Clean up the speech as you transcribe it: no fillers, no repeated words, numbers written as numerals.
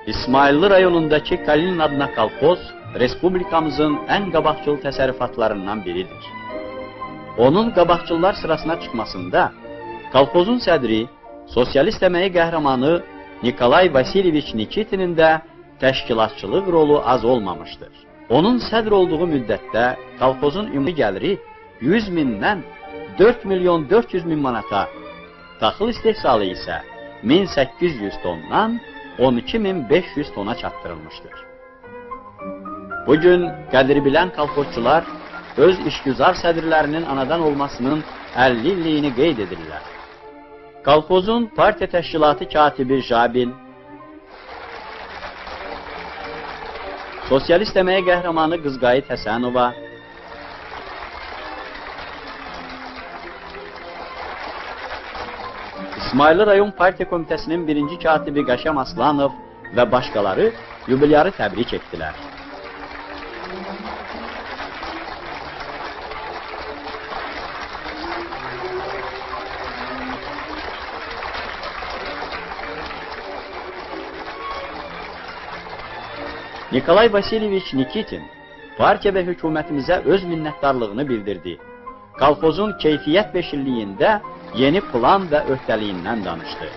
İsmailli rayonundaki Kalinin adına kolxoz, Respublikamızın en qabaqcıl təsərrüfatlarından biridir. Onun qabaqcıllar sırasına çıkmasında, kolxozun sədri, sosialist əməyi qəhrəmanı Nikolay Vasilyeviç Nikitinin də təşkilatçılıq rolu az olmamışdır. Onun sədr olduğu müddətdə kolxozun ümumi gəliri 100 mindən 4 milyon 400 min manata, taxıl istehsalı isə 1800 tondan 12500 tona çatdırılmışdır. Bugün qədri bilən kolxozçular öz işgüzar sədrlərinin anadan olmasının 50 illiyini qeyd edirlər. Kolxozun partiya təşkilatı katibi Jabil, sosialist əməyi qəhrəmanı Qızqayıt Həsənova, İsmailli rayon partiya komitəsinin birinci katibi Qaşam Aslanov və başqaları yubilyarı təbrik etdilər. Nikolay Vasilyeviç Nikitin partiya və hökumətimizə öz minnətdarlığını bildirdi. Kolxozun keyfiyyət beşilliyində yeni plan və öhdəliyindən danışdı.